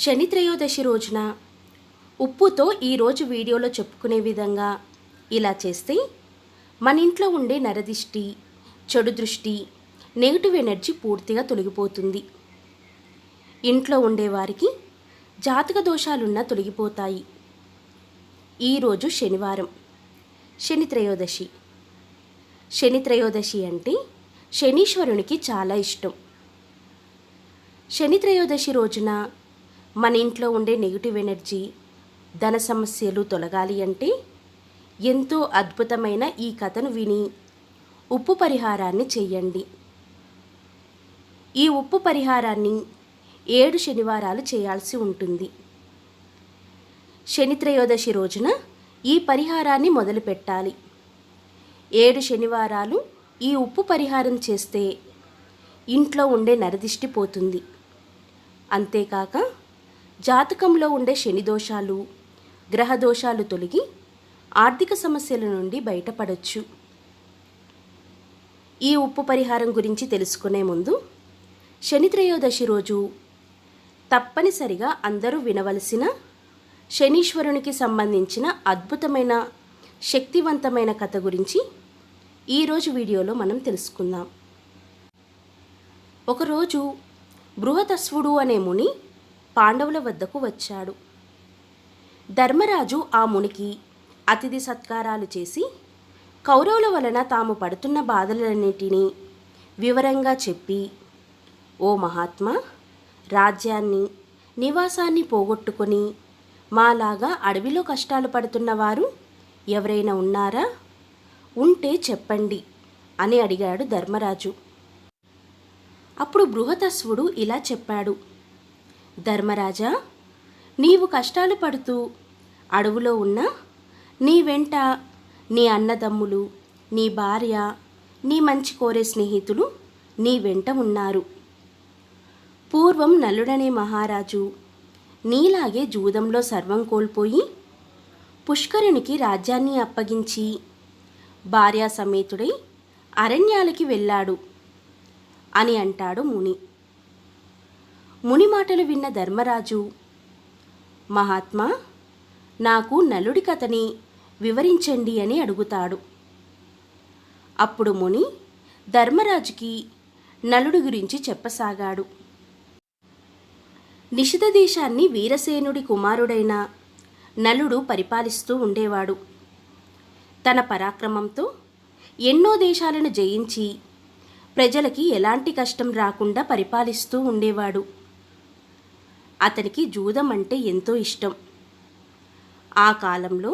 శని త్రయోదశి రోజున ఉప్పుతో ఈరోజు వీడియోలో చెప్పుకునే విధంగా ఇలా చేస్తే మన ఇంట్లో ఉండే నరదిష్టి, చెడు దృష్టి, నెగిటివ్ ఎనర్జీ పూర్తిగా తొలగిపోతుంది. ఇంట్లో ఉండేవారికి జాతక దోషాలున్నా తొలగిపోతాయి. ఈరోజు శనివారం, శని త్రయోదశి. శని త్రయోదశి అంటే శనీశ్వరునికి చాలా ఇష్టం. శని త్రయోదశి రోజున మన ఇంట్లో ఉండే నెగిటివ్ ఎనర్జీ, ధన సమస్యలు తొలగాలి అంటే ఎంతో అద్భుతమైన ఈ కథను విని ఉప్పు పరిహారాన్ని చెయ్యండి. ఈ ఉప్పు పరిహారాన్ని 7 శనివారాలు చేయాల్సి ఉంటుంది. శని త్రయోదశి రోజున ఈ పరిహారాన్ని మొదలు పెట్టాలి. 7 శనివారాలు ఈ ఉప్పు పరిహారం చేస్తే ఇంట్లో ఉండే నరదిష్టి పోతుంది. అంతేకాక జాతకంలో ఉండే శని దోషాలు, గ్రహ దోషాలు తొలగి ఆర్థిక సమస్యల నుండి బయటపడవచ్చు. ఈ ఉప్పు పరిహారం గురించి తెలుసుకునే ముందు శని త్రయోదశి రోజు తప్పనిసరిగా అందరూ వినవలసిన శనీశ్వరునికి సంబంధించిన అద్భుతమైన శక్తివంతమైన కథ గురించి ఈరోజు వీడియోలో మనం తెలుసుకుందాం. ఒకరోజు బృహతస్వుడు అనే ముని పాండవుల వద్దకు వచ్చాడు. ధర్మరాజు ఆ మునికి అతిథి సత్కారాలు చేసి కౌరవుల వలన తాము పడుతున్న బాధలన్నిటినీ వివరంగా చెప్పి, ఓ మహాత్మా, రాజ్యాన్ని, నివాసాన్ని పోగొట్టుకొని మాలాగా అడవిలో కష్టాలు పడుతున్నవారు ఎవరైనా ఉన్నారా? ఉంటే చెప్పండి అని అడిగాడు ధర్మరాజు. అప్పుడు బృహతస్వుడు ఇలా చెప్పాడు, ధర్మరాజా, నీవు కష్టాలు పడుతూ అడవులో ఉన్నా నీ వెంట నీ అన్నదమ్ములు, నీ భార్య, నీ మంచి కోరే స్నేహితులు నీ వెంట ఉన్నారు. పూర్వం నలుడనే మహారాజు నీలాగే జూదంలో సర్వం కోల్పోయి పుష్కరునికి రాజ్యాన్ని అప్పగించి భార్యా సమేతుడై అరణ్యాలకి వెళ్ళాడు అని అంటాడు ముని. ముని మాటలు విన్న ధర్మరాజు, మహాత్మా, నాకు నలుడి కథని వివరించండి అని అడుగుతాడు. అప్పుడు ముని ధర్మరాజుకి నలుడి గురించి చెప్పసాగాడు. నిషిధ దేశాన్ని వీరసేనుడి కుమారుడైన నలుడు పరిపాలిస్తూ ఉండేవాడు. తన పరాక్రమంతో ఎన్నో దేశాలను జయించి ప్రజలకి ఎలాంటి కష్టం రాకుండా పరిపాలిస్తూ ఉండేవాడు. అతనికి జూదం అంటే ఎంతో ఇష్టం. ఆ కాలంలో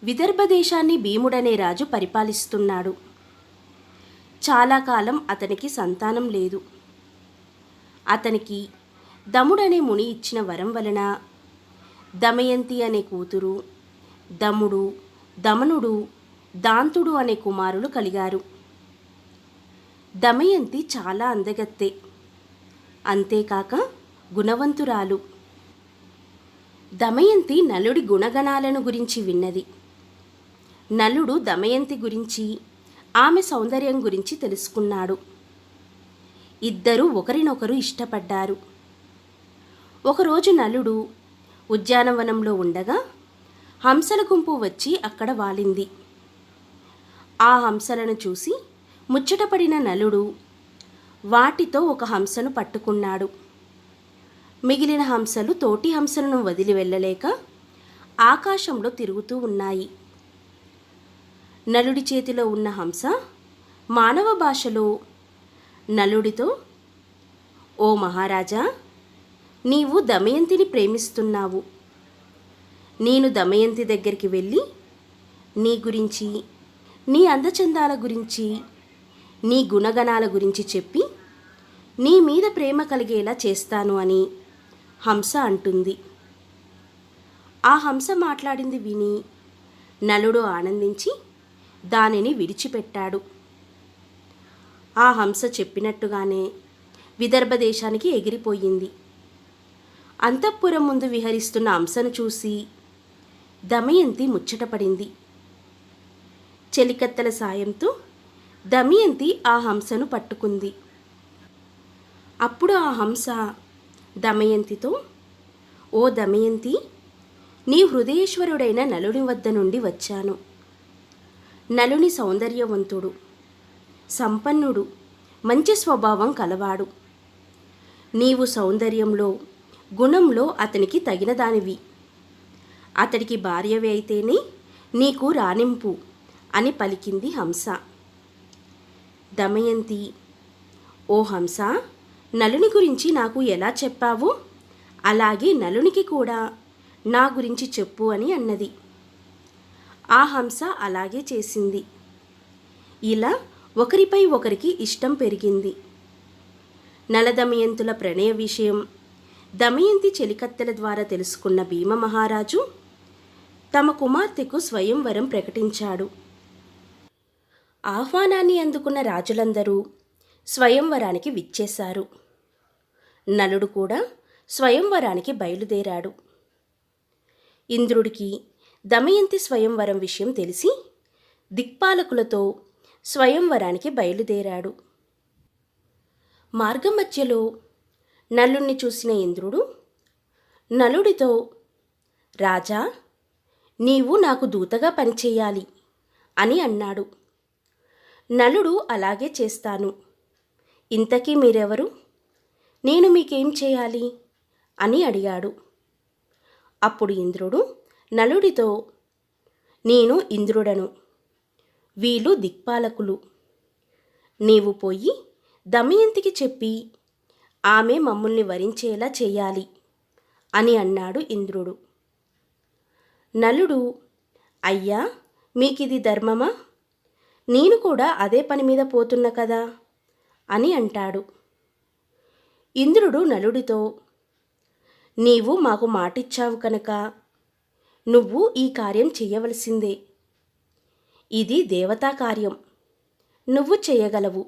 విదర్భ దేశాన్ని భీముడనే రాజు పరిపాలిస్తున్నాడు. చాలా కాలం అతనికి సంతానం లేదు. అతనికి దముడనే ముని ఇచ్చిన వరం వలన దమయంతి అనే కూతురు, దముడు, దమనుడు, దాంతుడు అనే కుమారులు కలిగారు. దమయంతి చాలా అందగత్తె, అంతేకాక గుణవంతురాలు. దమయంతి నలుడి గుణగణాలను గురించి విన్నది. నలుడు దమయంతి గురించి, ఆమె సౌందర్యం గురించి తెలుసుకున్నాడు. ఇద్దరూ ఒకరినొకరు ఇష్టపడ్డారు. ఒకరోజు నలుడు ఉద్యానవనంలో ఉండగా హంసల గుంపు వచ్చి అక్కడ వాలింది. ఆ హంసలను చూసి ముచ్చటపడిన నలుడు వాటితో ఒక హంసను పట్టుకున్నాడు. మిగిలిన హంసలు తోటి హంసలను వదిలి వెళ్ళలేక ఆకాశంలో తిరుగుతూ ఉన్నాయి. నలుడి చేతిలో ఉన్న హంస మానవ భాషలో నలుడితో, ఓ మహారాజా, నీవు దమయంతిని ప్రేమిస్తున్నావు. నేను దమయంతి దగ్గరికి వెళ్ళి నీ గురించి, నీ అందచందాల గురించి, నీ గుణగణాల గురించి చెప్పి నీ మీద ప్రేమ కలిగేలా చేస్తాను అని హంస అంటుంది. ఆ హంస మాట్లాడింది విని నలుడు ఆనందించి దానిని విడిచిపెట్టాడు. ఆ హంస చెప్పినట్టుగానే విదర్భ దేశానికి ఎగిరిపోయింది. అంతఃపురం ముందు విహరిస్తున్న హంసను చూసి దమయంతి ముచ్చటపడింది. చెలికత్తెల సాయంతో దమయంతి ఆ హంసను పట్టుకుంది. అప్పుడు ఆ హంస దమయంతితో, ఓ దమయంతి, నీ హృదయేశ్వరుడైన నలుని వద్ద నుండి వచ్చాను. నలుని సౌందర్యవంతుడు, సంపన్నుడు, మంచి స్వభావం కలవాడు. నీవు సౌందర్యంలో, గుణంలో అతనికి తగిన దానివి. అతడికి భార్యవి అయితేనే నీకు రాణింపు అని పలికింది హంస. దమయంతి, ఓ హంస, నలుని గురించి నాకు ఎలా చెప్పావో అలాగే నలునికి కూడా నా గురించి చెప్పు అని అన్నది. ఆ హంస అలాగే చేసింది. ఇలా ఒకరిపై ఒకరికి ఇష్టం పెరిగింది. నలదమయంతుల ప్రణయ విషయం దమయంతి చెలికత్తెల ద్వారా తెలుసుకున్న భీమ మహారాజు తమ కుమార్తెకు స్వయంవరం ప్రకటించాడు. ఆహ్వానాన్ని అందుకున్న రాజులందరూ స్వయంవరానికి విచ్చేశారు. నలుడు కూడా స్వయంవరానికి బయలుదేరాడు. ఇంద్రుడికి దమయంతి స్వయంవరం విషయం తెలిసి దిక్పాలకులతో స్వయంవరానికి బయలుదేరాడు. మార్గమధ్యలో నలుణ్ణి చూసిన ఇంద్రుడు నలుడితో, రాజా, నీవు నాకు దూతగా పనిచేయాలి అని అన్నాడు. నలుడు, అలాగే చేస్తాను. ఇంతకీ మీరెవరు? నేను మీకేం చేయాలి అని అడిగాడు. అప్పుడు ఇంద్రుడు నలుడితో, నేను ఇంద్రుడను, వీళ్ళు దిక్పాలకులు. నీవు పోయి దమయంతికి చెప్పి ఆమె మమ్ముల్ని వరించేలా చేయాలి అని అన్నాడు ఇంద్రుడు. నలుడు, అయ్యా, మీకిది ధర్మమా? నేను కూడా అదే పని మీద పోతున్నా కదా అని అంటాడు. ఇంద్రుడు నలుడితో, నీవు మాకు మాటిచ్చావు కనుక నువ్వు ఈ కార్యం చెయ్యవలసిందే. ఇది దేవతా కార్యం, నువ్వు చేయగలవు.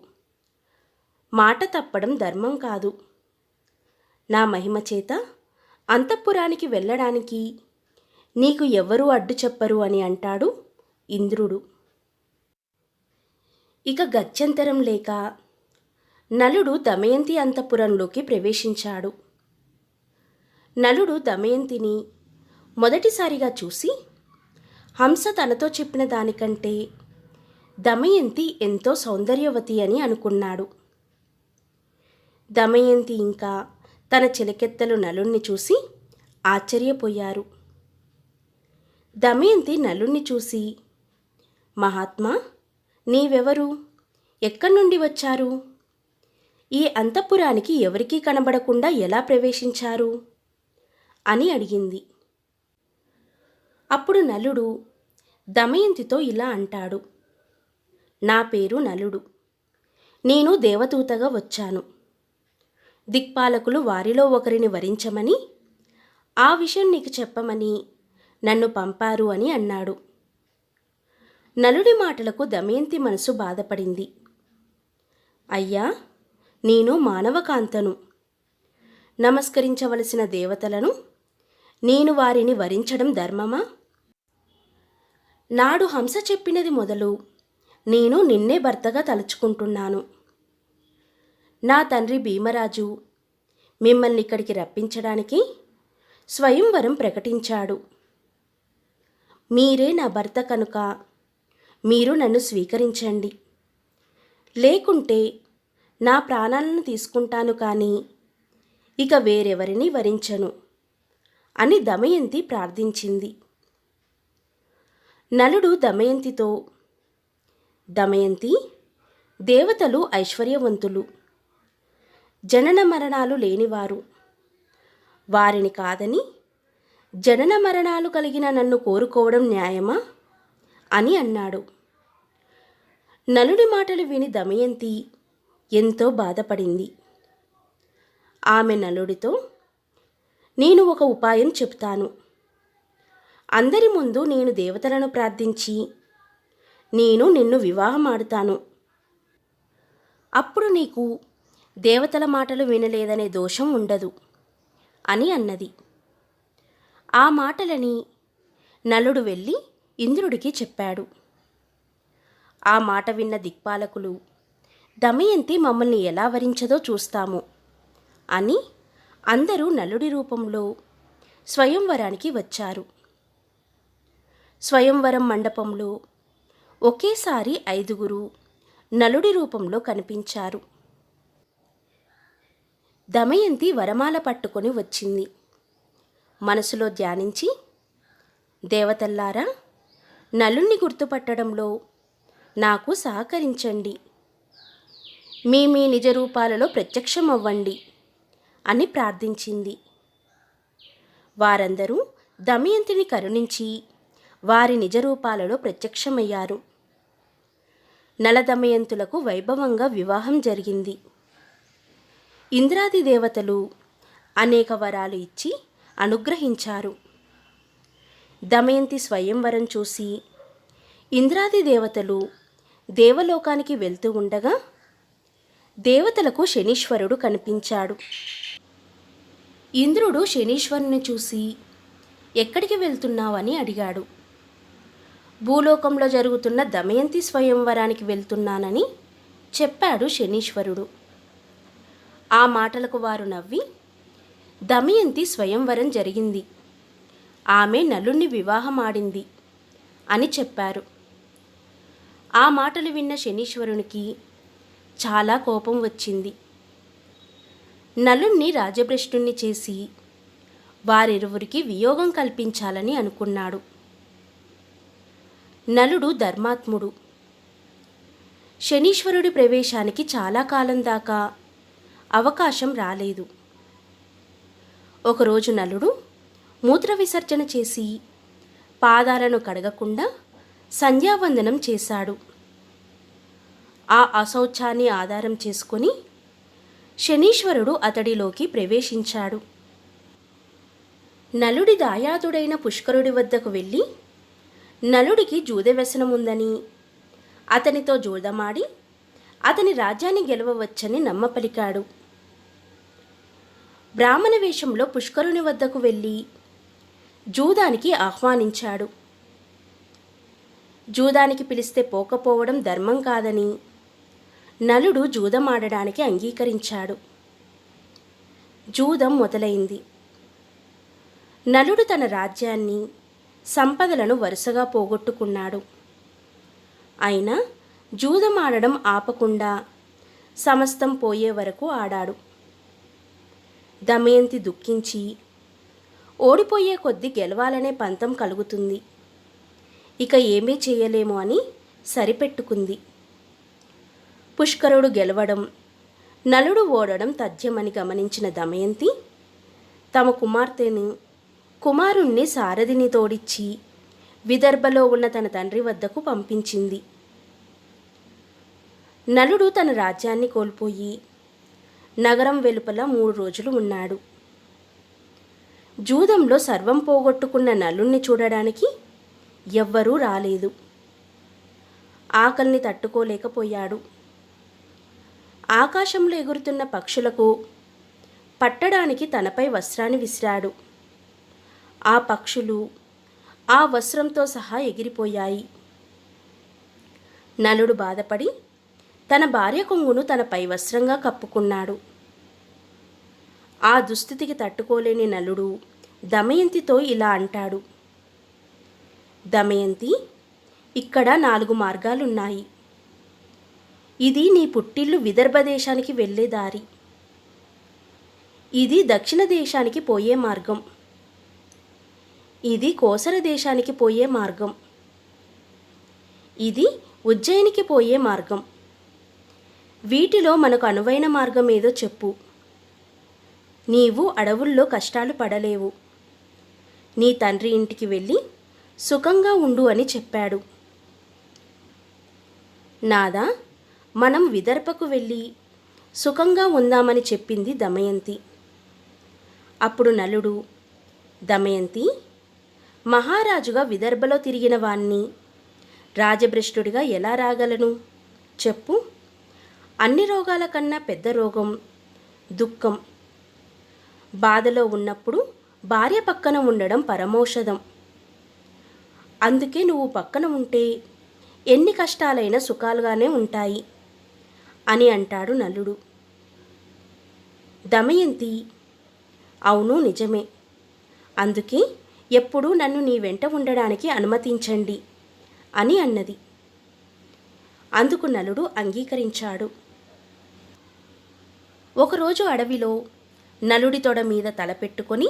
మాట తప్పడం ధర్మం కాదు. నా మహిమ చేత అంతఃపురానికి వెళ్ళడానికి నీకు ఎవ్వరూ అడ్డు చెప్పరు అని అంటాడు ఇంద్రుడు. ఇక గత్యంతరం లేక నలుడు దమయంతి అంతఃపురంలోకి ప్రవేశించాడు. నలుడు దమయంతిని మొదటిసారిగా చూసి హంస తనతో చెప్పిన దానికంటే దమయంతి ఎంతో సౌందర్యవతి అని అనుకున్నాడు. దమయంతి ఇంకా తన చెలికెత్తలు నలుణ్ణి చూసి ఆశ్చర్యపోయారు. దమయంతి నలుణ్ణి చూసి, మహాత్మా, నీవెవరు? ఎక్కడి నుండి వచ్చారు? ఈ అంతఃపురానికి ఎవరికీ కనబడకుండా ఎలా ప్రవేశించారు అని అడిగింది. అప్పుడు నలుడు దమయంతితో ఇలా అంటాడు, నా పేరు నలుడు. నేను దేవదూతగా వచ్చాను. దిక్పాలకులు వారిలో ఒకరిని వరించమని, ఆ విషయం నీకు చెప్పమని నన్ను పంపారు అని అన్నాడు. నలుడి మాటలకు దమయంతి మనసు బాధపడింది. అయ్యా, నేను మానవకాంతను. నమస్కరించవలసిన దేవతలను నేను వారిని వరించడం ధర్మమా? నాడు హంస చెప్పినది మొదలు నేను నిన్నే భర్తగా తలుచుకుంటున్నాను. నా తండ్రి భీమరాజు మిమ్మల్ని ఇక్కడికి రప్పించడానికి స్వయంవరం ప్రకటించాడు. మీరే నా భర్త కనుక మీరు నన్ను స్వీకరించండి, లేకుంటే నా ప్రాణాలను తీసుకుంటాను కానీ ఇక వేరెవరిని వరించను అని దమయంతి ప్రార్థించింది. నలుడు దమయంతితో, దమయంతి, దేవతలు ఐశ్వర్యవంతులు, జనన మరణాలు లేనివారు. వారిని కాదని జనన మరణాలు కలిగిన నన్ను కోరుకోవడం న్యాయమా అని అన్నాడు. నలుడి మాటలు విని దమయంతి ఎంతో బాధపడింది. ఆమె నలుడితో, నేను ఒక ఉపాయం చెప్తాను. అందరి ముందు నేను దేవతలను ప్రార్థించి నేను నిన్ను వివాహం ఆడుతాను. అప్పుడు నీకు దేవతల మాటలు వినలేదనే దోషం ఉండదు అని అన్నది. ఆ మాటలని నలుడు వెళ్ళి ఇంద్రుడికి చెప్పాడు. ఆ మాట విన్న దిక్పాలకులు, దమయంతి మమ్మల్ని ఎలా వరించదో చూస్తాము అని అందరూ నలుడి రూపంలో స్వయంవరానికి వచ్చారు. స్వయంవరం మండపంలో ఒకేసారి 5 నలుడి రూపంలో కనిపించారు. దమయంతి వరమాల పట్టుకొని వచ్చింది. మనసులో ధ్యానించి, దేవతల్లారా, నలుణ్ణి గుర్తుపట్టడంలో నాకు సహకరించండి, మీ నిజ రూపాలలో ప్రత్యక్షమవ్వండి అని ప్రార్థించింది. వారందరూ దమయంతిని కరుణించి వారి నిజ రూపాలలో ప్రత్యక్షమయ్యారు. నల దమయంతులకు వైభవంగా వివాహం జరిగింది. ఇంద్రాది దేవతలు అనేక వరాలు ఇచ్చి అనుగ్రహించారు. దమయంతి స్వయంవరం చూసి ఇంద్రాది దేవతలు దేవలోకానికి వెళ్తూ ఉండగా దేవతలకు శనీశ్వరుడు కనిపించాడు. ఇంద్రుడు శనీశ్వరుని చూసి ఎక్కడికి వెళ్తున్నావని అడిగాడు. భూలోకంలో జరుగుతున్న దమయంతి స్వయంవరానికి వెళ్తున్నానని చెప్పాడు శనీశ్వరుడు. ఆ మాటలకు వారు నవ్వి, దమయంతి స్వయంవరం జరిగింది, ఆమె నలుణ్ణి వివాహమాడింది అని చెప్పారు. ఆ మాటలు విన్న శనీశ్వరునికి చాలా కోపం వచ్చింది. నలుణ్ణి రాజభ్రష్టుణ్ణి చేసి వారిరువురికి వియోగం కల్పించాలని అనుకున్నాడు. నలుడు ధర్మాత్ముడు. శనీశ్వరుడి ప్రవేశానికి చాలా కాలం దాకా అవకాశం రాలేదు. ఒకరోజు నలుడు మూత్ర విసర్జన చేసి పాదాలను కడగకుండా సంధ్యావందనం చేశాడు. ఆ అశౌచాన్ని ఆధారం చేసుకొని శనీశ్వరుడు అతడిలోకి ప్రవేశించాడు. నలుడి దాయాదుడైన పుష్కరుడి వద్దకు వెళ్ళి నలుడికి జూద వ్యసనం ఉందని, అతనితో జూదమాడి అతని రాజ్యాన్ని గెలవవచ్చని నమ్మపలికాడు. బ్రాహ్మణ వేషంలో పుష్కరుని వద్దకు వెళ్ళి జూదానికి ఆహ్వానించాడు. జూదానికి పిలిస్తే పోకపోవడం ధర్మం కాదని నలుడు జూదమాడడానికి అంగీకరించాడు. జూదం మొదలైంది. నలుడు తన రాజ్యాన్ని, సంపదలను వరుసగా పోగొట్టుకున్నాడు. అయినా జూదమాడడం ఆపకుండా సమస్తం పోయే వరకు ఆడాడు. దమయంతి దుఃఖించి, ఓడిపోయే కొద్దీ గెలవాలనే పంతం కలుగుతుంది, ఇక ఏమీ చేయలేము అని సరిపెట్టుకుంది. పుష్కరుడు గెలవడం, నలుడు ఓడడం తథ్యమని గమనించిన దమయంతి తమ కుమారుణ్ణి సారథిని తోడిచ్చి విదర్భలో ఉన్న తన తండ్రి వద్దకు పంపించింది. నలుడు తన రాజ్యాన్ని కోల్పోయి నగరం వెలుపల 3 రోజులు ఉన్నాడు. జూదంలో సర్వం పోగొట్టుకున్న నలుణ్ణి చూడడానికి ఎవ్వరూ రాలేదు. ఆకలిని తట్టుకోలేకపోయాడు. ఆకాశంలో ఎగురుతున్న పక్షులకు పట్టడానికి తనపై వస్త్రాన్ని విసిరాడు. ఆ పక్షులు ఆ వస్త్రంతో సహా ఎగిరిపోయాయి. నలుడు బాధపడి తన భార్య కొంగును తనపై వస్త్రంగా కప్పుకున్నాడు. ఆ దుస్థితికి తట్టుకోలేని నలుడు దమయంతితో ఇలా అంటాడు: దమయంతి, ఇక్కడ 4 మార్గాలున్నాయి. ఇది నీ పుట్టిల్లు విదర్భ దేశానికి వెళ్ళే దారి. ఇది దక్షిణ దేశానికి పోయే మార్గం. ఇది కోసల దేశానికి పోయే మార్గం. ఇది ఉజ్జయినికి పోయే మార్గం. వీటిలో మనకు అనువైన మార్గం ఏదో చెప్పు. నీవు అడవుల్లో కష్టాలు పడలేవు. నీ తండ్రి ఇంటికి వెళ్ళి సుఖంగా ఉండు అని చెప్పాడు. నాదా, మనం విదర్భకు వెళ్ళి సుఖంగా ఉందామని చెప్పింది దమయంతి. అప్పుడు నలుడు, దమయంతి, మహారాజుగా విదర్భలో తిరిగిన వాణ్ణి రాజభ్రష్టుడిగా ఎలా రాగలను చెప్పు. అన్ని రోగాల కన్నా పెద్ద రోగం దుఃఖం. బాధలో ఉన్నప్పుడు భార్య పక్కన ఉండడం పరమౌషధం. అందుకే నువ్వు పక్కన ఉంటే ఎన్ని కష్టాలైనా సుఖాలుగానే ఉంటాయి అని అంటాడు నలుడు. దమయంతి, అవును నిజమే, అందుకే ఎప్పుడూ నన్ను నీ వెంట ఉండడానికి అనుమతించండి అని అన్నది. అందుకు నలుడు అంగీకరించాడు. ఒకరోజు అడవిలో నలుడి తొడ మీద తలపెట్టుకొని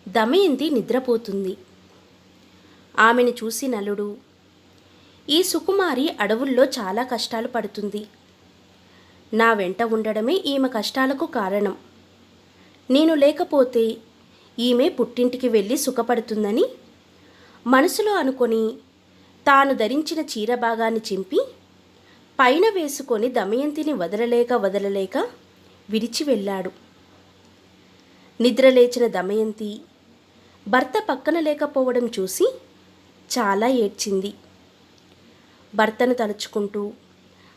దమయంతి నిద్రపోతుంది. ఆమెను చూసి నలుడు, ఈ సుకుమారి అడవుల్లో చాలా కష్టాలు పడుతుంది. నా వెంట ఉండడమే ఈమె కష్టాలకు కారణం. నేను లేకపోతే ఈమె పుట్టింటికి వెళ్ళి సుఖపడుతుందని మనసులో అనుకొని తాను ధరించిన చీర భాగాన్ని చింపి పైన వేసుకొని దమయంతిని వదలలేక విడిచి వెళ్ళాడు. నిద్రలేచిన దమయంతి భర్త పక్కన లేకపోవడం చూసి చాలా ఏడ్చింది. భర్తను తలుచుకుంటూ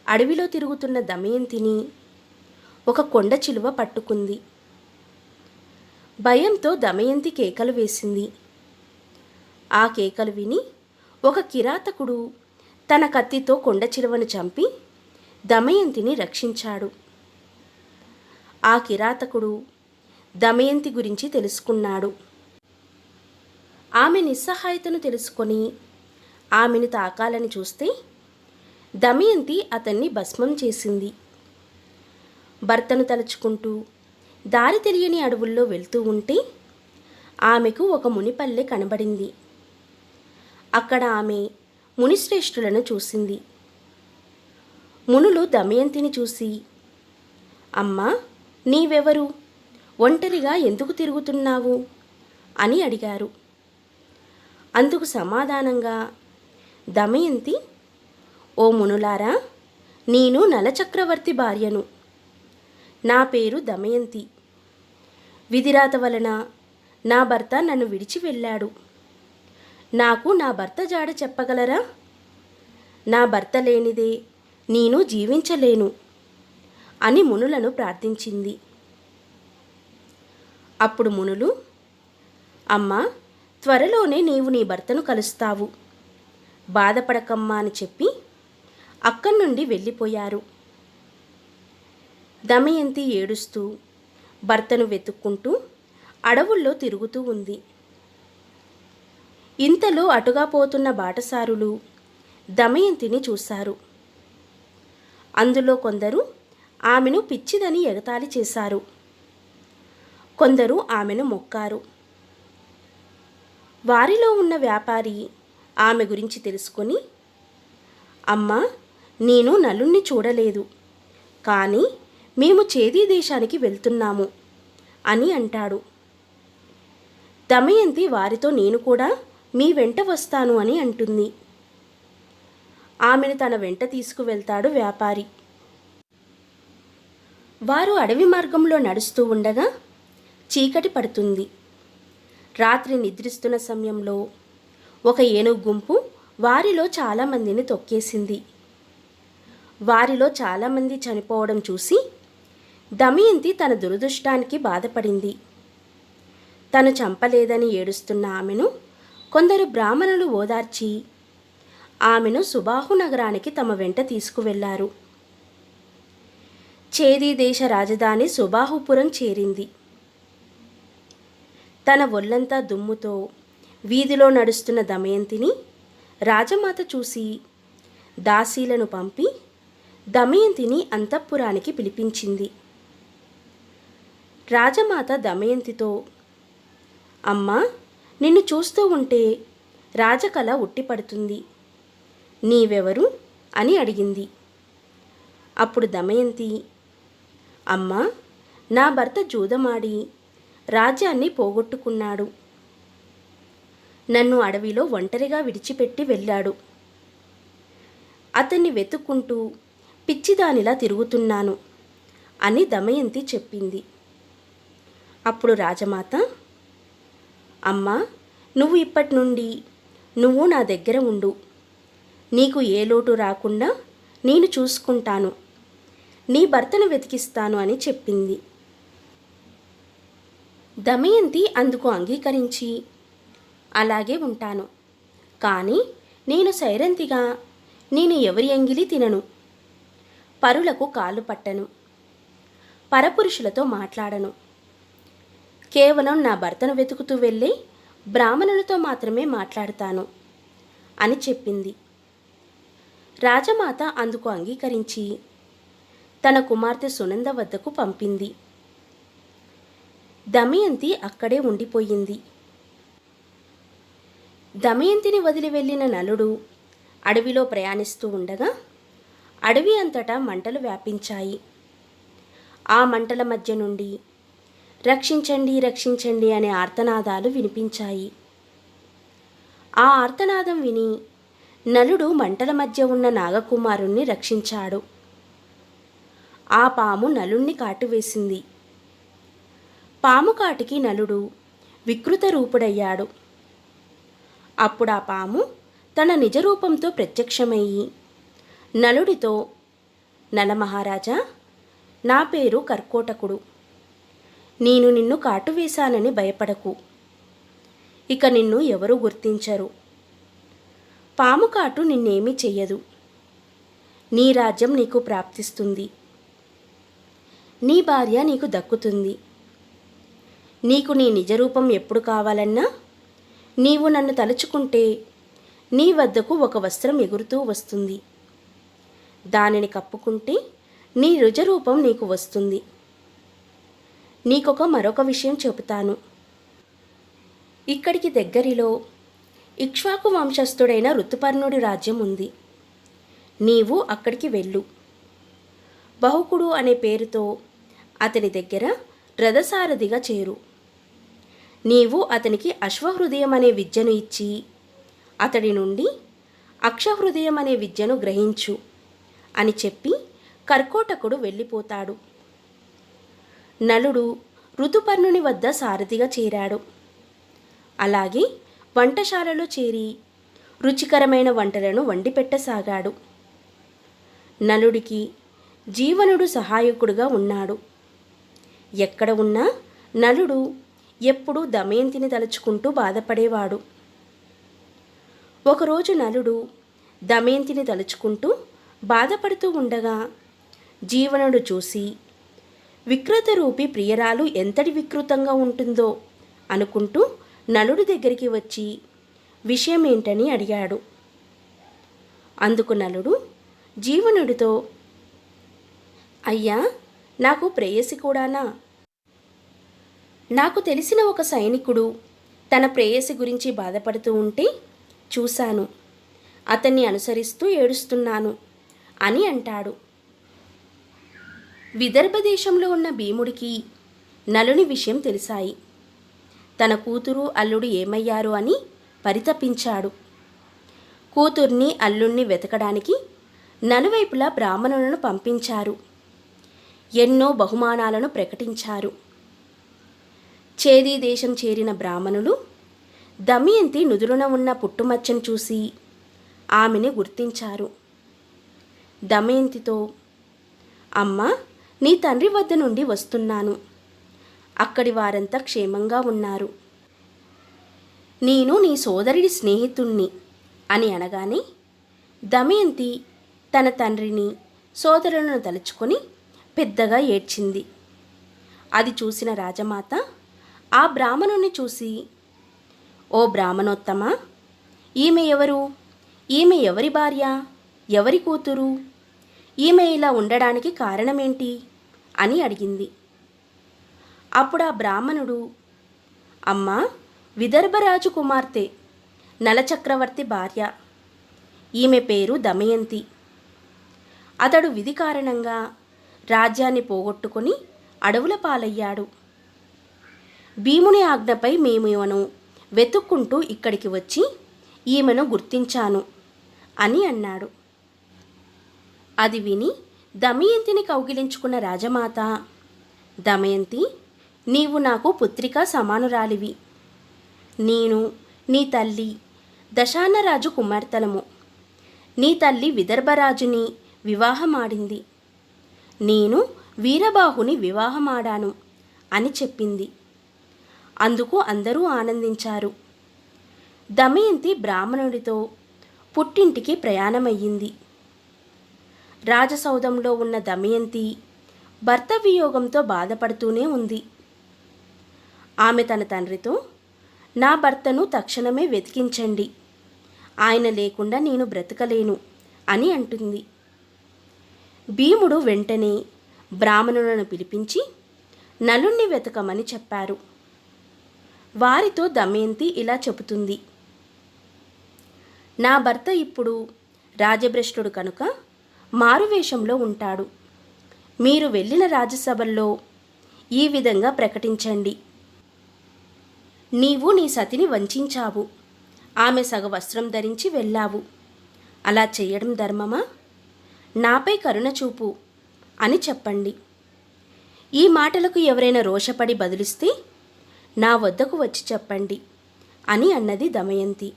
అడవిలో తిరుగుతున్న దమయంతిని ఒక కొండ చిలువ పట్టుకుంది. భయంతో దమయంతి కేకలు వేసింది. ఆ కేకలు విని ఒక కిరాతకుడు తన కత్తితో కొండ చిలువను చంపి దమయంతిని రక్షించాడు. ఆ కిరాతకుడు దమయంతి గురించి తెలుసుకున్నాడు. ఆమె నిస్సహాయతను తెలుసుకొని ఆమెను తాకాలని చూస్తే దమయంతి అతన్ని భస్మం చేసింది. భర్తను తలుచుకుంటూ దారి తెలియని అడవుల్లో వెళ్తూ ఉంటే ఆమెకు ఒక మునిపల్లె కనబడింది. అక్కడ ఆమె మునిశ్రేష్ఠులను చూసింది. మునులు దమయంతిని చూసి, అమ్మా, నీవెవరు? ఒంటరిగా ఎందుకు తిరుగుతున్నావు అని అడిగారు. అందుకు సమాధానంగా దమయంతి, ఓ మునులారా, నేను నలచక్రవర్తి భార్యను. నా పేరు దమయంతి. విధిరాత వలన నా భర్త నన్ను విడిచి వెళ్ళాడు. నాకు నా భర్త జాడ చెప్పగలరా? నా భర్త లేనిదే నేను జీవించలేను అని మునులను ప్రార్థించింది. అప్పుడు మునులు, అమ్మా, త్వరలోనే నీవు నీ భర్తను కలుస్తావు, బాధపడకమ్మా అని చెప్పి అక్కడి నుండి వెళ్ళిపోయారు. దమయంతి ఏడుస్తూ భర్తను వెతుక్కుంటూ అడవుల్లో తిరుగుతూ ఉంది. ఇంతలో అటుగా పోతున్న బాటసారులు దమయంతిని చూశారు. అందులో కొందరు ఆమెను పిచ్చిదని ఎగతాళి చేశారు. కొందరు ఆమెను మొక్కారు. వారిలో ఉన్న వ్యాపారి ఆమె గురించి తెలుసుకొని, అమ్మా, నేను నలుణ్ణి చూడలేదు, కానీ మేము చేదీ దేశానికి వెళ్తున్నాము అని అంటాడు. దమయంతి వారితో నేను కూడా మీ వెంట వస్తాను అని అంటుంది. ఆమెను తన వెంట తీసుకువెళ్తాడు వ్యాపారి. వారు అడవి మార్గంలో నడుస్తూ ఉండగా చీకటి పడుతుంది. రాత్రి నిద్రిస్తున్న సమయంలో ఒక ఏనుగు గుంపు వారిలో చాలామందిని తొక్కేసింది. వారిలో చాలామంది చనిపోవడం చూసి దమయంతి తన దురదృష్టానికి బాధపడింది. తను చంపలేదని ఏడుస్తున్న ఆమెను కొందరు బ్రాహ్మణులు ఓదార్చి ఆమెను సుబాహు నగరానికి తమ వెంట తీసుకువెళ్లారు. చేదీ దేశ రాజధాని సుబాహుపురం చేరింది. తన ఒళ్ళంతా దుమ్ముతో వీధిలో నడుస్తున్న దమయంతిని రాజమాత చూసి దాసీలను పంపి దమయంతిని అంతఃపురానికి పిలిపించింది. రాజమాత దమయంతితో, అమ్మా, నిన్ను చూస్తూ ఉంటే రాజకళ ఉట్టిపడుతుంది. నీవెవరు అని అడిగింది. అప్పుడు దమయంతి, అమ్మా, నా భర్త జూదమాడి రాజ్యాన్ని పోగొట్టుకున్నాడు. నన్ను అడవిలో ఒంటరిగా విడిచిపెట్టి వెళ్ళాడు. అతన్ని వెతుక్కుంటూ పిచ్చిదానిలా తిరుగుతున్నాను అని దమయంతి చెప్పింది. అప్పుడు రాజమాత, అమ్మా, నువ్వు ఇప్పటి నుండి నా దగ్గర ఉండు. నీకు ఏ లోటు రాకుండా నేను చూసుకుంటాను. నీ భర్తను వెతికిస్తాను అని చెప్పింది. దమయంతి అందుకు అంగీకరించి, అలాగే ఉంటాను, కానీ నేను సైరంతిగా నేను ఎవరి ఎంగిలి తినను, పరులకు కాళ్ళు పట్టను, పరపురుషులతో మాట్లాడను. కేవలం నా భర్తను వెతుకుతూ వెళ్ళే బ్రాహ్మణులతో మాత్రమే మాట్లాడతాను అని చెప్పింది. రాజమాత అందుకు అంగీకరించి తన కుమార్తె సునంద వద్దకు పంపింది. దమయంతి అక్కడే ఉండిపోయింది. దమయంతిని వదిలి వెళ్ళిన నలుడు అడవిలో ప్రయాణిస్తూ ఉండగా అడవి అంతటా మంటలు వ్యాపించాయి. ఆ మంటల మధ్య నుండి రక్షించండి రక్షించండి అనే ఆర్తనాదాలు వినిపించాయి. ఆ ఆర్తనాదం విని నలుడు మంటల మధ్య ఉన్న నాగకుమారుణ్ణి రక్షించాడు. ఆ పాము నలుణ్ణి కాటువేసింది. పాము కాటికి నలుడు వికృత రూపుడయ్యాడు. అప్పుడు ఆ పాము తన నిజరూపంతో ప్రత్యక్షమయ్యి నలుడితో, నలమహారాజా, నా పేరు కర్కోటకుడు. నేను నిన్ను కాటువేశానని భయపడకు. ఇక నిన్ను ఎవరూ గుర్తించరు. పాము కాటు నిన్నేమీ చెయ్యదు. నీ రాజ్యం నీకు ప్రాప్తిస్తుంది. నీ భార్య నీకు దక్కుతుంది. నీకు నీ నిజరూపం ఎప్పుడు కావాలన్నా నీవు నన్ను తలుచుకుంటే నీ వద్దకు ఒక వస్త్రం ఎగురుతూ వస్తుంది. దానిని కప్పుకుంటే నీ నిజరూపం నీకు వస్తుంది. మరొక విషయం చెబుతాను. ఇక్కడికి దగ్గరలో ఇక్ష్వాకు వంశస్థుడైన ఋతుపర్ణుడి రాజ్యం ఉంది. నీవు అక్కడికి వెళ్ళు. బహుకుడు అనే పేరుతో అతని దగ్గర రథసారథిగా చేరు. నీవు అతనికి అశ్వహృదయం అనే విద్యను ఇచ్చి అతడి నుండి అక్షహృదయం అనే విద్యను గ్రహించు అని చెప్పి కర్కోటకుడు వెళ్ళిపోతాడు. నలుడు ఋతుపర్ణుని వద్ద సారథిగా చేరాడు. అలాగే వంటశాలలో చేరి రుచికరమైన వంటలను వండిపెట్టసాగాడు. నలుడికి జీవనుడు సహాయకుడుగా ఉన్నాడు. ఎక్కడ ఉన్నా నలుడు ఎప్పుడూ దమయంతిని తలుచుకుంటూ బాధపడేవాడు. ఒకరోజు నలుడు దమయంతిని తలుచుకుంటూ బాధపడుతూ ఉండగా జీవనుడు చూసి వికృత రూపి ప్రియరాలు ఎంతటి వికృతంగా ఉంటుందో అనుకుంటూ నలుడి దగ్గరికి వచ్చి విషయం ఏంటని అడిగాడు. అందుకు నలుడు జీవనుడితో, అయ్యా, నాకు ప్రేయసి కూడానా? నాకు తెలిసిన ఒక సైనికుడు తన ప్రేయసి గురించి బాధపడుతూ ఉంటే చూశాను. అతన్ని అనుసరిస్తూ ఏడుస్తున్నాను అని అంటాడు. విదర్భ దేశంలో ఉన్న భీముడికి నలుని విషయం తెలిసాయి. తన కూతురు అల్లుడు ఏమయ్యారు అని పరితపించాడు. కూతుర్ని అల్లుణ్ణి వెతకడానికి నలువైపులా బ్రాహ్మణులను పంపించారు. ఎన్నో బహుమానాలను ప్రకటించారు. చేదీ దేశం చేరిన బ్రాహ్మణులు దమయంతి నుదురున ఉన్న పుట్టుమచ్చను చూసి ఆమెని గుర్తించారు. దమయంతితో, అమ్మా, నీ తండ్రి వద్ద నుండి వస్తున్నాను. అక్కడి వారంతా క్షేమంగా ఉన్నారు. నేను నీ సోదరుడి స్నేహితుణ్ణి అని అనగానే దమయంతి తన తండ్రిని, సోదరులను తలుచుకొని పెద్దగా ఏడ్చింది. అది చూసిన రాజమాత ఆ బ్రాహ్మణుని చూసి, ఓ బ్రాహ్మణోత్తమా, ఈమె ఎవరు? ఈమె ఎవరి భార్య? ఎవరి కూతురు? ఈమె ఇలా ఉండడానికి కారణమేంటి అని అడిగింది. అప్పుడు ఆ బ్రాహ్మణుడు, అమ్మా, విదర్భరాజు కుమార్తె నలచక్రవర్తి భార్య. ఈమె పేరు దమయంతి. అతడు విధి కారణంగా రాజ్యాన్ని పోగొట్టుకొని అడవుల పాలయ్యాడు. భీముని ఆజ్ఞపై మేము ఈమెను వెతుక్కుంటూ ఇక్కడికి వచ్చి ఈమెను గుర్తించాను అని అన్నాడు. అది విని దమయంతిని కౌగిలించుకున్న రాజమాత, దమయంతి, నీవు నాకు పుత్రికా సమానురాలివి. నేను నీ తల్లి దశానరాజు కుమార్తెలము. నీ తల్లి విదర్భరాజుని వివాహమాడింది. నేను వీరబాహుని వివాహమాడాను అని చెప్పింది. అందుకు అందరూ ఆనందించారు. దమయంతి బ్రాహ్మణుడితో పుట్టింటికి ప్రయాణమయ్యింది. రాజసౌధంలో ఉన్న దమయంతి భర్త వియోగంతో బాధపడుతూనే ఉంది. ఆమె తన తండ్రితో, నా భర్తను తక్షణమే వెతికించండి, ఆయన లేకుండా నేను బ్రతకలేను అని అంటుంది. భీముడు వెంటనే బ్రాహ్మణులను పిలిపించి నలుణ్ణి వెతకమని చెప్పారు. వారితో దమయంతి ఇలా చెబుతుంది: నా భర్త ఇప్పుడు రాజభ్రష్టుడు కనుక మారువేషంలో ఉంటాడు. మీరు వెళ్ళిన రాజసభల్లో ఈ విధంగా ప్రకటించండి: నీవు నీ సతిని వంచావు, ఆమె సగవస్త్రం ధరించి వెళ్ళావు. అలా చేయడం ధర్మమా? నాపై కరుణ చూపు అని చెప్పండి. ఈ మాటలకు ఎవరైనా రోషపడి బదులిస్తే నా వద్దకు వచ్చి చెప్పండి అని అన్నది దమయంతి.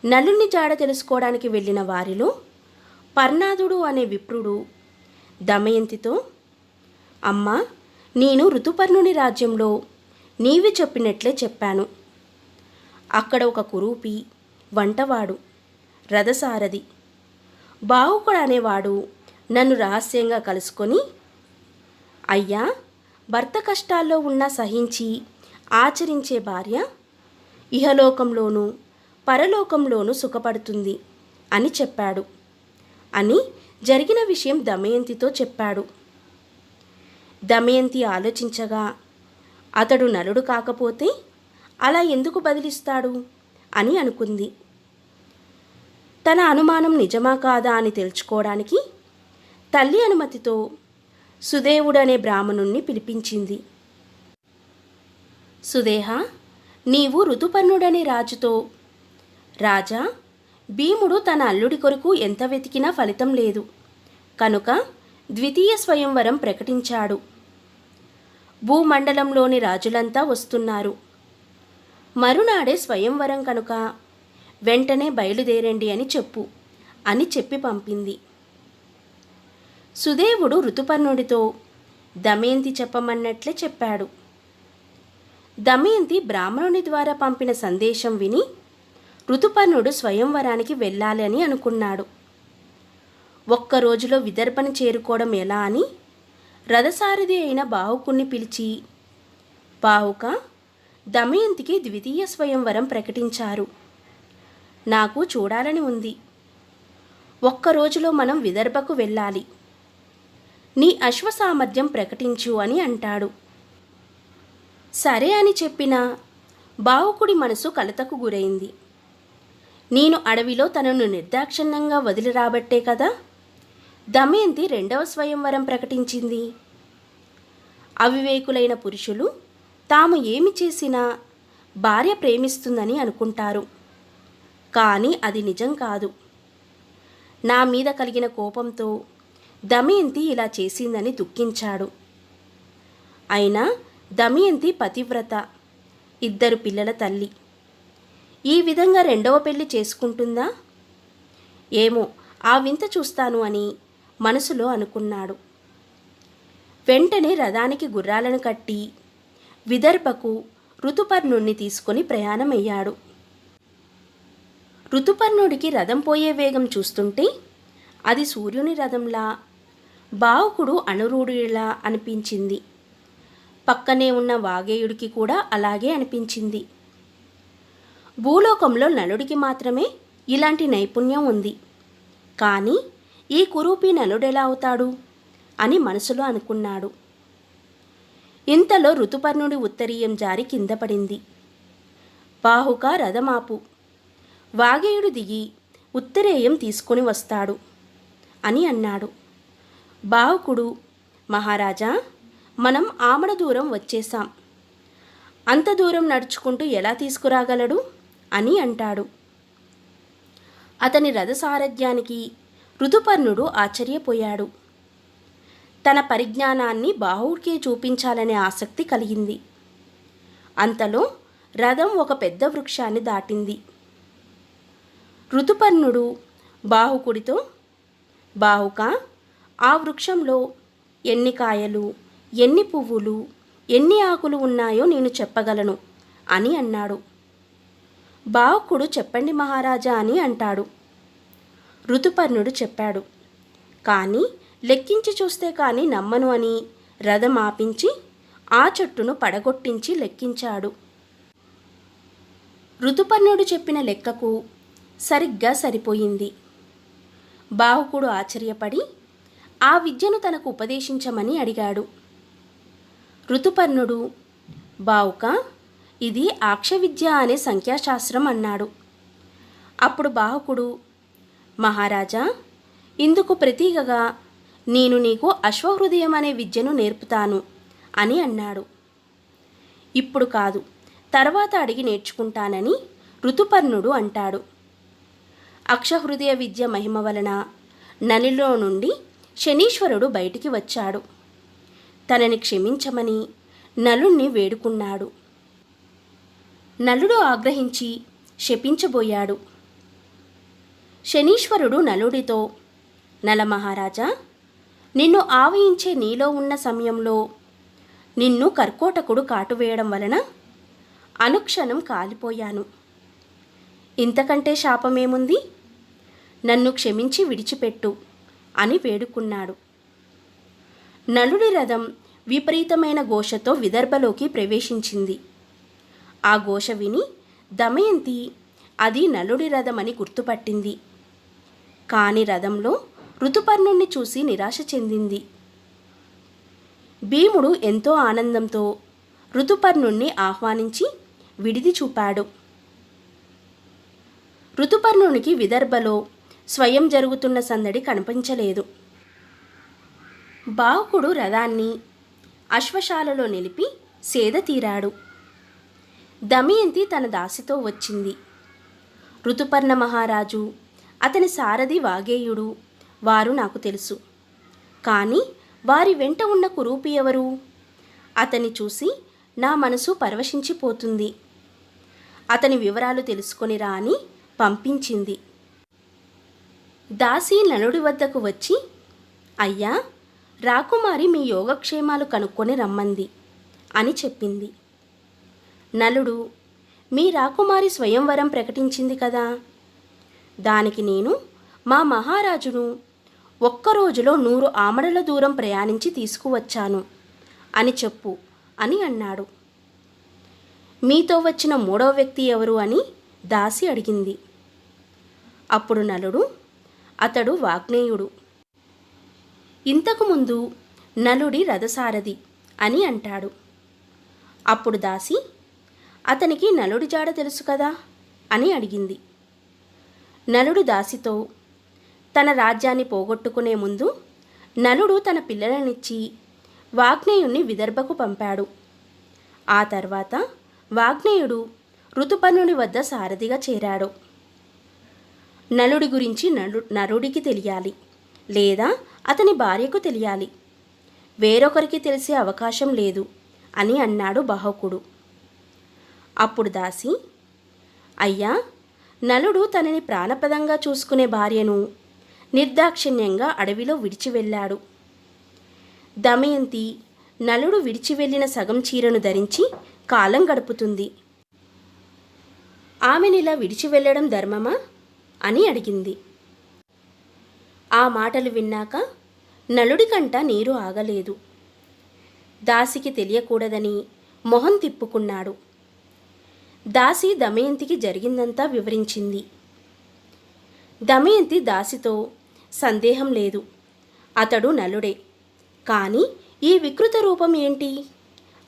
నలుని జాడ తెలుసుకోవడానికి వెళ్ళిన వారిలో పర్ణాదుడు అనే విప్రుడు దమయంతితో, అమ్మా, నేను ఋతుపర్ణుని రాజ్యంలో నీవి చెప్పినట్లే చెప్పాను. అక్కడ ఒక కురూపి, వంటవాడు, రథసారథి, బాహుకుడు అనేవాడు నన్ను రహస్యంగా కలుసుకొని, అయ్యా, భర్త కష్టాల్లో ఉన్నా సహించి ఆచరించే భార్య ఇహలోకంలోనూ పరలోకంలోనూ సుఖపడుతుంది అని చెప్పాడు అని జరిగిన విషయం దమయంతితో చెప్పాడు. దమయంతి ఆలోచించగా, అతడు నలుడు కాకపోతే అలా ఎందుకు బదిలిస్తాడు అని అనుకుంది. తన అనుమానం నిజమా కాదా అని తెలుసుకోవడానికి తల్లి అనుమతితో సుదేవుడనే బ్రాహ్మణుణ్ణి పిలిపించింది. సుదేహ, నీవు ఋతుపర్ణుడనే రాజుతో, రాజా, భీముడు తన అల్లుడి కొరకు ఎంత వెతికినా ఫలితం లేదు కనుక ద్వితీయ స్వయంవరం ప్రకటించాడు. భూమండలంలోని రాజులంతా వస్తున్నారు. మరునాడే స్వయంవరం కనుక వెంటనే బయలుదేరండి అని చెప్పు అని చెప్పి పంపింది. సుదేవుడు ఋతుపర్ణుడితో దమయంతి చెప్పమన్నట్లే చెప్పాడు. దమయంతి బ్రాహ్మణుని ద్వారా పంపిన సందేశం విని ఋతుపర్ణుడు స్వయంవరానికి వెళ్ళాలి అని అనుకున్నాడు. ఒక్క రోజులో విదర్భను చేరుకోవడం ఎలా అని రథసారథి అయిన బాహుకుణ్ణి పిలిచి, బాహుక, దమయంతికి ద్వితీయ స్వయంవరం ప్రకటించారు. నాకు చూడాలని ఉంది. ఒక్క రోజులో మనం విదర్భకు వెళ్ళాలి. నీ అశ్వసామర్థ్యం ప్రకటించు అని అంటాడు. సరే అని చెప్పిన బాహుకుడి మనసు కలతకు గురైంది. నేను అడవిలో తనను నిర్దాక్షిణ్యంగా వదిలి రాబట్టే కదా దమయంతి రెండవ స్వయంవరం ప్రకటించింది. అవివేకులైన పురుషులు తాము ఏమి చేసినా భార్య ప్రేమిస్తుందని అనుకుంటారు. కానీ అది నిజం కాదు. నా మీద కలిగిన కోపంతో దమయంతి ఇలా చేసిందని దుఃఖించాడు. అయినా దమయంతి పతివ్రత, 2 పిల్లల తల్లి. ఈ విధంగా రెండవ పెళ్లి చేసుకుంటుందా? ఏమో, ఆ వింత చూస్తాను అని మనసులో అనుకున్నాడు. వెంటనే రథానికి గుర్రాలను కట్టి విదర్భకు ఋతుపర్ణుణ్ణి తీసుకొని ప్రయాణమయ్యాడు. ఋతుపర్ణుడికి రథం పోయే వేగం చూస్తుంటే అది సూర్యుని రథంలా, బాహుకుడు అనురూఢుడిలా అనిపించింది. పక్కనే ఉన్న వాగేయుడికి కూడా అలాగే అనిపించింది. భూలోకంలో నలుడికి మాత్రమే ఇలాంటి నైపుణ్యం ఉంది. కానీ ఈ కురూపి నలుడెలా అవుతాడు అని మనసులో అనుకున్నాడు. ఇంతలో ఋతుపర్ణుడి ఉత్తరీయం జారి కింద పడింది. బాహుక, రథమాపు, వాగేయుడు దిగి ఉత్తరేయం తీసుకొని వస్తాడు అని అన్నాడు. బాహుకుడు, మహారాజా, మనం ఆమడ దూరం వచ్చేశాం. అంత దూరం నడుచుకుంటూ ఎలా తీసుకురాగలడు అని అంటాడు. అతని రథసారథ్యానికి ఋతుపర్ణుడు ఆశ్చర్యపోయాడు. తన పరిజ్ఞానాన్ని బాహుడికే చూపించాలనే ఆసక్తి కలిగింది. అంతలో రథం ఒక పెద్ద వృక్షాన్ని దాటింది. ఋతుపర్ణుడు బాహుకుడితో, బాహుక, ఆ వృక్షంలో ఎన్ని కాయలు, ఎన్ని పువ్వులు, ఎన్ని ఆకులు ఉన్నాయో నేను చెప్పగలను అని అన్నాడు. బాహుకుడు, చెప్పండి మహారాజా అని అంటాడు. ఋతుపర్ణుడు చెప్పాడు. కానీ లెక్కించి చూస్తే కానీ నమ్మను అని రథం ఆపించి ఆ చెట్టును పడగొట్టించి లెక్కించాడు. ఋతుపర్ణుడు చెప్పిన లెక్కకు సరిగ్గా సరిపోయింది. బాహుకుడు ఆశ్చర్యపడి ఆ విద్యను తనకు ఉపదేశించమని అడిగాడు. ఋతుపర్ణుడు, బావుక, ఇది ఆక్షవిద్య అనే సంఖ్యాశాస్త్రం అన్నాడు. అప్పుడు బాహుకుడు, మహారాజా, ఇందుకు ప్రతీకగా నేను నీకు అశ్వహృదయం అనే విద్యను నేర్పుతాను అని అన్నాడు. ఇప్పుడు కాదు, తర్వాత అడిగి నేర్చుకుంటానని ఋతుపర్ణుడు అంటాడు. అక్షహృదయ విద్య మహిమ వలన నలిలో నుండి శనీశ్వరుడు బయటికి వచ్చాడు. తనని క్షమించమని నలుణ్ణి వేడుకున్నాడు. నలుడు ఆగ్రహించి శపించబోయాడు. శనీశ్వరుడు నలుడితో, నలమహారాజా, నిన్ను ఆవహించే నీలో ఉన్న సమయంలో నిన్ను కర్కోటకుడు కాటువేయడం వలన అనుక్షణం కాలిపోయాను. ఇంతకంటే శాపమేముంది? నన్ను క్షమించి విడిచిపెట్టు అని వేడుకున్నాడు. నలుడి రథం విపరీతమైన ఘోషతో విదర్భలోకి ప్రవేశించింది. ఆ ఘోష విని దమయంతి అది నలుడి రథమని గుర్తుపట్టింది. కాని రథంలో ఋతుపర్ణుణ్ణి చూసి నిరాశ చెందింది. భీముడు ఎంతో ఆనందంతో ఋతుపర్ణుణ్ణి ఆహ్వానించి విడిది చూపాడు. ఋతుపర్ణునికి విదర్భలో స్వయం జరుగుతున్న సందడి కనిపించలేదు. బాహుకుడు రథాన్ని అశ్వశాలలో నిలిపి సేద తీరాడు. దమయంతి తన దాసితో వచ్చింది. ఋతుపర్ణ మహారాజు, అతని సారథి వాగేయుడు, వారు నాకు తెలుసు. కానీ వారి వెంట ఉన్న కురూపి ఎవరు? అతన్ని చూసి నా మనసు పరవశించిపోతుంది. అతని వివరాలు తెలుసుకొనిరా అని పంపించింది. దాసి నలుడి వద్దకు వచ్చి, అయ్యా, రాకుమారి మీ యోగక్షేమాలు కనుక్కొని రమ్మంది అని చెప్పింది. నలుడు, మీ రాకుమారి స్వయంవరం ప్రకటించింది కదా, దానికి నేను మా మహారాజును ఒక్కరోజులో 100 ఆమడల దూరం ప్రయాణించి తీసుకువచ్చాను అని చెప్పు అని అన్నాడు. మీతో వచ్చిన 3వ వ్యక్తి ఎవరు అని దాసి అడిగింది. అప్పుడు నలుడు, అతడు వాగ్నేయుడు. ఇంతకుముందు నలుడి రథసారథి అని అంటాడు. అప్పుడు దాసి, అతనికి నలుడి జాడ తెలుసు కదా అని అడిగింది. నలుడు దాసితో, తన రాజ్యాన్ని పోగొట్టుకునే ముందు నలుడు తన పిల్లలనిచ్చి వాగ్నేయుణ్ణి విదర్భకు పంపాడు. ఆ తర్వాత వాగ్నేయుడు ఋతుపర్ణుని వద్ద సారథిగా చేరాడు. నలుడి గురించి నలుడికి తెలియాలి, లేదా అతని భార్యకు తెలియాలి. వేరొకరికి తెలిసే అవకాశం లేదు అని అన్నాడు బాహుకుడు. అప్పుడు దాసి, అయ్యా, నలుడు తనని ప్రాణప్రదంగా చూసుకునే భార్యను నిర్దాక్షిణ్యంగా అడవిలో విడిచి వెళ్ళాడు. దమయంతి నలుడు విడిచి వెళ్ళిన సగం చీరను ధరించి కాలం గడుపుతుంది. ఆమెనిలా విడిచి వెళ్ళడం ధర్మమా అని అడిగింది. ఆ మాటలు విన్నాక నలుడి కంట నీరు ఆగలేదు. దాసికి తెలియకూడదని మొహం తిప్పుకున్నాడు. దాసి దమయంతికి జరిగిందంతా వివరించింది. దమయంతి దాసితో, సందేహం లేదు, అతడు నలుడే. కానీ ఈ వికృత రూపం ఏంటి?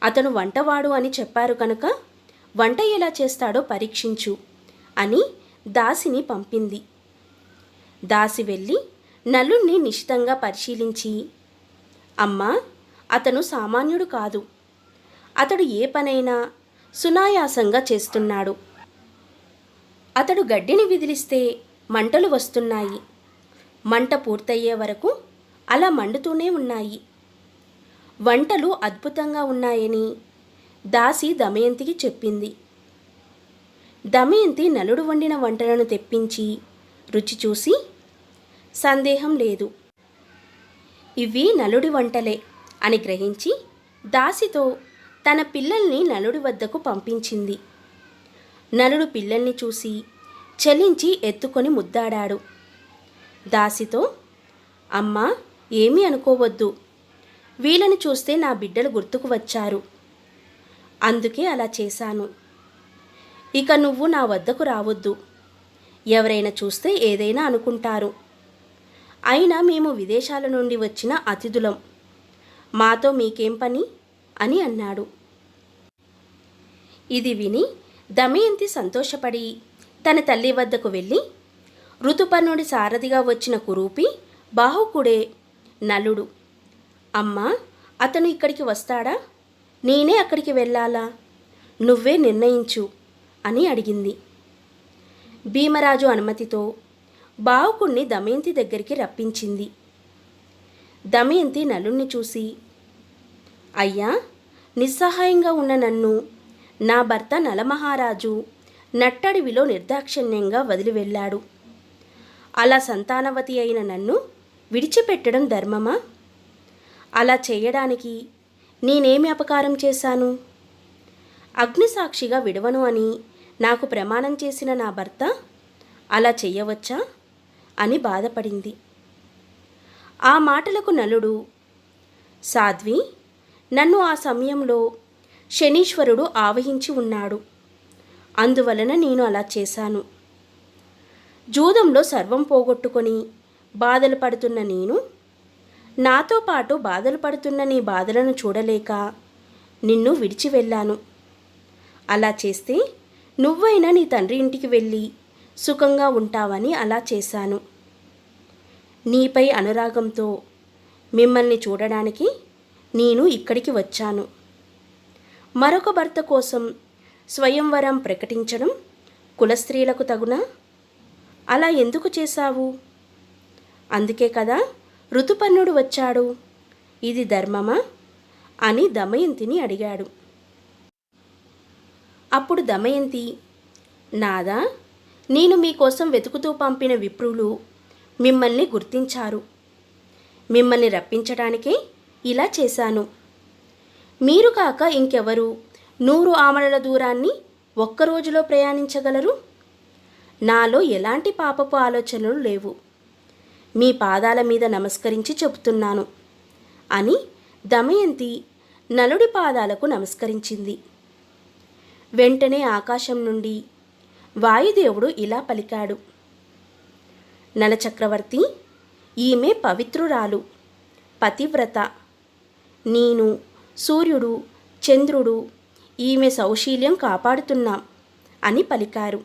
అతను వంటవాడు అని చెప్పారు కనుక వంట ఎలా చేస్తాడో పరీక్షించు అని దాసిని పంపింది. దాసి వెళ్ళి నలుణ్ణి నిశితంగా పరిశీలించి, అమ్మా, అతను సామాన్యుడు కాదు. అతడు ఏ పనైనా సునాయాసంగా చేస్తున్నాడు. అతడు గడ్డిని విదిలిస్తే మంటలు వస్తున్నాయి. మంట పూర్తయ్యే వరకు అలా మండుతూనే ఉన్నాయి. వంటలు అద్భుతంగా ఉన్నాయని దాసి దమయంతికి చెప్పింది. దమయంతి నలుడు వండిన వంటలను తెప్పించి రుచి చూసి, సందేహం లేదు, ఇవి నలుడి వంటలే అని గ్రహించి దాసితో తన పిల్లల్ని నలుడి వద్దకు పంపించింది. నలుడు పిల్లల్ని చూసి చలించి ఎత్తుకొని ముద్దాడాడు. దాసితో, అమ్మా, ఏమీ అనుకోవద్దు, వీళ్ళని చూస్తే నా బిడ్డలు గుర్తుకు వచ్చారు, అందుకే అలా చేశాను. ఇక నువ్వు నా వద్దకు రావద్దు. ఎవరైనా చూస్తే ఏదైనా అనుకుంటారు. అయినా మేము విదేశాల నుండి వచ్చిన అతిథులం. మాతో మీకేం పని అని అన్నాడు. ఇది విని దమయంతి సంతోషపడి తన తల్లి వద్దకు వెళ్ళి, ఋతుపర్ణుడి సారథిగా వచ్చిన కురూపి బాహుకుడే నలుడు. అమ్మా, అతను ఇక్కడికి వస్తాడా? నేనే అక్కడికి వెళ్ళాలా? నువ్వే నిర్ణయించు అని అడిగింది. భీమరాజు అనుమతితో బాహుకుణ్ణి దమయంతి దగ్గరికి రప్పించింది. దమయంతి నలుణ్ణి చూసి, అయ్యా, నిస్సహాయంగా ఉన్న నన్ను నా భర్త నలమహారాజు నట్టడివిలో నిర్దాక్షిణ్యంగా వదిలి వెళ్ళాడు. అలా సంతానవతి అయిన నన్ను విడిచిపెట్టడం ధర్మమా? అలా చేయడానికి నేనేమి అపకారం చేశాను? అగ్నిసాక్షిగా విడవను అని నాకు ప్రమాణం చేసిన నా భర్త అలా చెయ్యవచ్చా అని బాధపడింది. ఆ మాటలకు నలుడు, సాధ్వి, నన్ను ఆ సమయంలో శనీశ్వరుడు ఆవహించి ఉన్నాడు. అందువలన నేను అలా చేశాను. జూదంలో సర్వం పోగొట్టుకొని బాధలు పడుతున్న నేను, నాతో పాటు బాధలు పడుతున్న నీ బాధలను చూడలేక నిన్ను విడిచి వెళ్ళాను. అలా చేస్తే నువ్వైనా నీ తండ్రి ఇంటికి వెళ్ళి సుఖంగా ఉంటావని అలా చేశాను. నీపై అనురాగంతో మిమ్మల్ని చూడడానికి నేను ఇక్కడికి వచ్చాను. మరొక భర్త కోసం స్వయంవరం ప్రకటించడం కులస్త్రీలకు తగునా? అలా ఎందుకు చేశావు? అందుకే కదా ఋతుపర్ణుడు వచ్చాడు. ఇది ధర్మమా అని దమయంతిని అడిగాడు. అప్పుడు దమయంతి, నాదా, నేను మీకోసం వెతుకుతూ పంపిన విప్రులు మిమ్మల్ని గుర్తించారు. మిమ్మల్ని రప్పించడానికే ఇలా చేశాను. మీరు కాక ఇంకెవరు 100 ఆమడల దూరాన్ని ఒక్కరోజులో ప్రయాణించగలరు? నాలో ఎలాంటి పాపపు ఆలోచనలు లేవు. మీ పాదాల మీద నమస్కరించి చెబుతున్నాను అని దమయంతి నలుడి పాదాలకు నమస్కరించింది. వెంటనే ఆకాశం నుండి వాయుదేవుడు ఇలా పలికాడు, నలచక్రవర్తి, ఈమె పవిత్రురాలు, పతివ్రత. నేను, సూర్యుడు, చంద్రుడు ఈమె సౌశీల్యం కాపాడుతున్నాం అని పలికారు.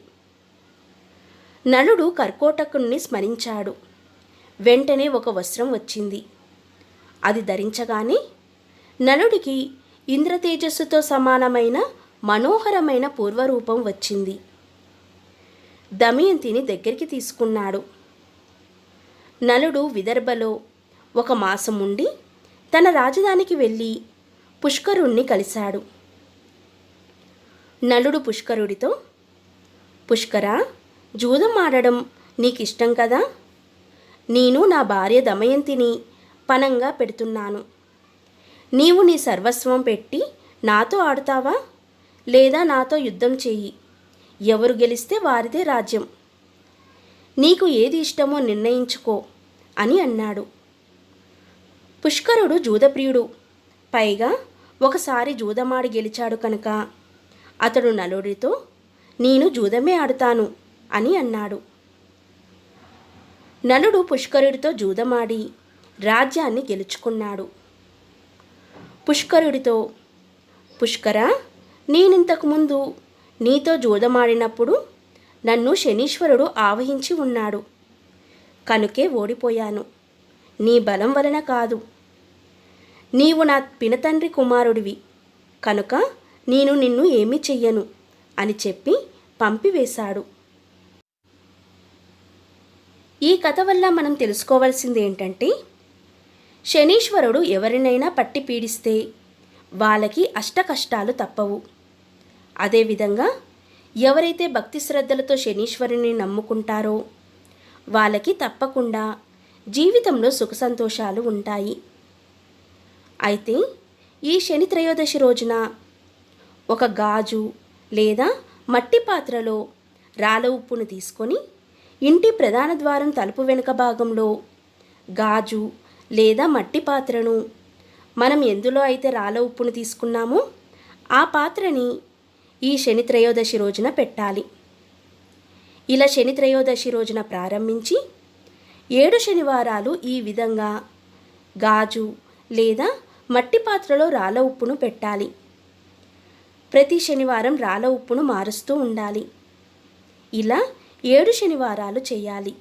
నలుడు కర్కోటకుణ్ణి స్మరించాడు. వెంటనే ఒక వస్త్రం వచ్చింది. అది ధరించగానే నలుడికి ఇంద్రతేజస్సుతో సమానమైన మనోహరమైన పూర్వరూపం వచ్చింది. దమయంతిని దగ్గరికి తీసుకున్నాడు. నలుడు విదర్భలో 1 మాసం ఉండి తన రాజధానికి వెళ్ళి పుష్కరుణ్ణి కలిశాడు. నలుడు పుష్కరుడితో, పుష్కరా, జూదం ఆడడం నీకిష్టం కదా? నేను నా భార్య దమయంతిని పనంగా పెడుతున్నాను. నీవు నీ సర్వస్వం పెట్టి నాతో ఆడుతావా, లేదా నాతో యుద్ధం చెయ్యి. ఎవరు గెలిస్తే వారిదే రాజ్యం. నీకు ఏది ఇష్టమో నిర్ణయించుకో అని అన్నాడు. పుష్కరుడు జూదప్రియుడు, పైగా ఒకసారి జూదమాడి గెలిచాడు కనుక అతడు నలుడితో నేను జూదమే ఆడుతాను అని అన్నాడు. నలుడు పుష్కరుడితో జూదమాడి రాజ్యాన్ని గెలుచుకున్నాడు. పుష్కరుడితో, పుష్కరా, నేనింతకుముందు నీతో జూదమాడినప్పుడు నన్ను శనీశ్వరుడు ఆవహించి ఉన్నాడు. కనుకే ఓడిపోయాను. నీ బలం వలన కాదు. నీవు నా పినతండ్రి కుమారుడివి కనుక నేను నిన్ను ఏమీ చెయ్యను అని చెప్పి పంపివేశాడు. ఈ కథ వల్ల మనం తెలుసుకోవాల్సింది ఏంటంటే, శనీశ్వరుడు ఎవరినైనా పట్టి పీడిస్తే వాళ్ళకి అష్టకష్టాలు తప్పవు. అదేవిధంగా ఎవరైతే భక్తి శ్రద్ధలతో శనీశ్వరుని నమ్ముకుంటారో వాళ్ళకి తప్పకుండా జీవితంలో సుఖ సంతోషాలు ఉంటాయి. అయితే ఈ శని త్రయోదశి రోజున ఒక గాజు లేదా మట్టి పాత్రలో రాళ్ళ ఉప్పును తీసుకొని ఇంటి ప్రధాన ద్వారం తలుపు వెనుక భాగంలో గాజు లేదా మట్టి పాత్రను, మనం ఎందులో అయితే రాళ్ళ ఉప్పును తీసుకున్నామో ఆ పాత్రని ఈ శని త్రయోదశి రోజున పెట్టాలి. ఇలా శని త్రయోదశి రోజున ప్రారంభించి 7 శనివారాలు ఈ విధంగా గాజు లేదా మట్టి పాత్రలో రాళ్ళ ఉప్పును పెట్టాలి. ప్రతి శనివారం రాళ్ళ ఉప్పును మారుస్తూ ఉండాలి. ఇలా 7 శనివారాలు చేయాలి.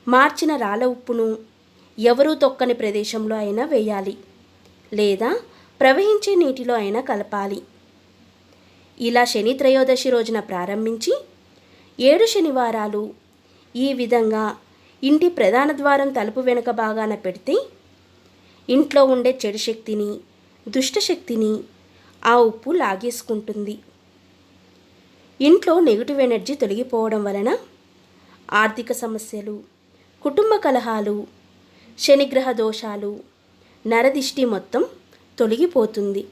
మార్చిన రాళ్ళ ఉప్పును ఎవరూ తొక్కని ప్రదేశంలో అయినా వేయాలి లేదా ప్రవహించే నీటిలో అయినా కలపాలి. ఇలా శని త్రయోదశి రోజున ప్రారంభించి 7 శనివారాలు ఈ విధంగా ఇంటి ప్రధాన ద్వారం తలుపు వెనుక భాగాన పెడితే ఇంట్లో ఉండే చెడు శక్తిని, దుష్టశక్తిని ఆ ఉప్పు లాగేసుకుంటుంది. ఇంట్లో నెగిటివ్ ఎనర్జీ తొలగిపోవడం వలన ఆర్థిక సమస్యలు, కుటుంబ కలహాలు, శనిగ్రహ దోషాలు, నరదిష్టి మొత్తం తొలగిపోతుంది.